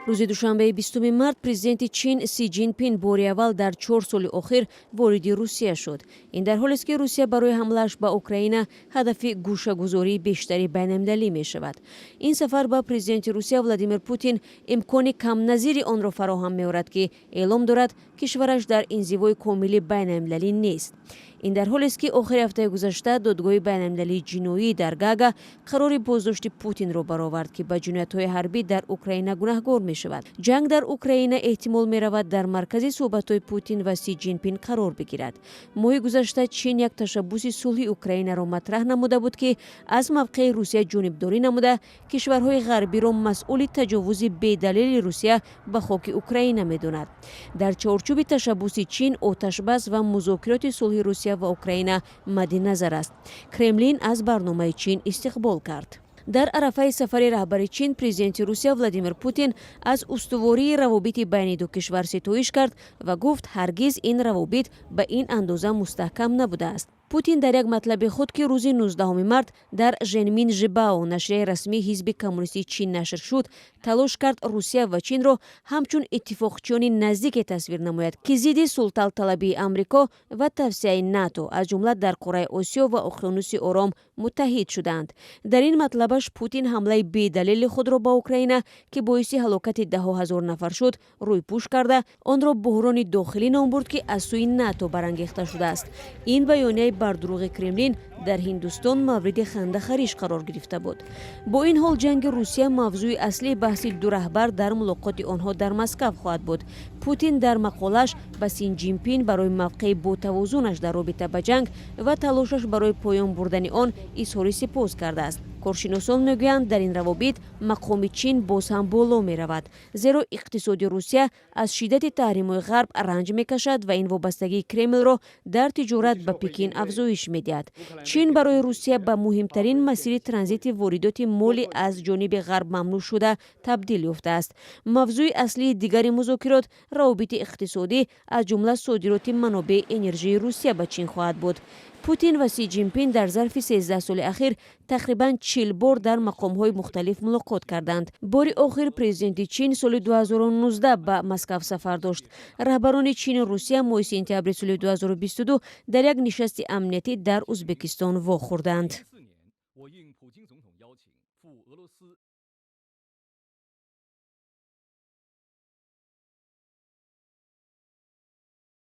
рӯзи душанбеи 20 март президенти чин Си Ҷинпин бори аввал дар 4 соли охир вориди Русия шуд. Ин дар ҳолест ки Русия барои ҳамлааш ба Украина ҳадафи гӯшагузории бештари байналмилалӣ мешавад. Ин сафар ба президенти Русия Владимир Путин имкони камназири онро фароҳам меорад, ки эълом дорад кишвараш дар инзивои комили байналмилалӣ нест. ин дар ҳолест ки охири ҳафтаи гузашта додгоҳи байналмилалии ҷиноӣ дар Гага қарори боздошти Путинро баровард, ки ба ҷиноятҳои ҳарбӣ дар Украина гунаҳгор мешавад. ҷанг дар Украина эҳтимол меравад дар маркази суҳбатҳои Путин ва Си Ҷинпин қарор бигирад. моҳи гузашта Чин як ташаббуси сулҳи Украинаро матрах намуда буд, ки аз мавқеи Русия ҷонибдорӣ намуда кишварҳои ғарбиро масъули таҷовузи бедалили Русия ба хоки Украина медонад. дар чорчӯби ташаббуси Чин оташбас ва музокироти сулҳи Русия ва Украина мадди назар аст. Кремлин аз барномаи Чин истиқбол кард. дар арафаи сафари раҳбари Чин президенти Русия Владимир Путин аз устувории равобити байни ду кишвар ситоиш кард ва гуфт ҳаргиз ин равобит ба ин андоза мустаҳкам набудааст. Путин дар як матлаби худ, ки рӯзи 19 март дар Женмин Жибао нашрияи расмии ҳизби коммунистии Чин нашр шуд, талош кард Русия ва Чинро ҳамчун иттифоқчиёни наздике тасвир намояд, ки зидди султалталабии Амрико ва тавсеяи НАТО аз ҷумла дар қораи Осиё ва Уқёнуси Ором муттаҳид шуданд. дар ин матлабаш Путин ҳамлаи бедалили худро ба Украина, ки боиси ҳалокати даҳо ҳазор нафар шуд, рӯйпӯш карда, онро буҳрони дохилӣ ном бурд, ки аз сӯи НАТО барангехта шудааст. ин баёнияи бар дурӯғи Кремлин дар Ҳиндустон мавриди хандахариш қарор гирифта буд. бо ин ҳол ҷанги Русия мавзӯи аслии баҳси ду раҳбар дар мулоқоти онҳо дар Москав хоҳад буд. Путин дар мақолааш ба Си Ҷинпин барои мавқеи ботавозунаш дар робита ба ҷанг ва талошаш барои поён бурдани он изҳори сипос кардааст. коршиносон мегӯянд, дар ин равобит мақоми Чин боз ҳам боло меравад, зеро иқтисоди Русия аз шиддати таҳримҳои ғарб ранҷ мекашад ва ин вобастагии Кремлро дар тиҷорат ба Пекин афзоиш медиҳад. Чин барои Русия ба муҳимтарин масири транзити воридоти моли аз ҷониби ғарб мамнӯъ шуда табдил ёфтааст. мавзӯи аслии дигари музокирот равобити иқтисодӣ аз ҷумла содироти манобеъи энержии Русия ба Чин хоҳад буд. Путин ва Си Ҷинпин дар зарфи 13 соли ахир тақрибан 40 бор дар мақомҳои мухталиф мулоқот карданд. бори охир президенти Чин соли 2019 ба Москав сафар дошт. раҳбарони Чину Русия моҳи сентябри соли 2022 дар як нишасти амниятӣ дар Узбекистон вохӯрданд.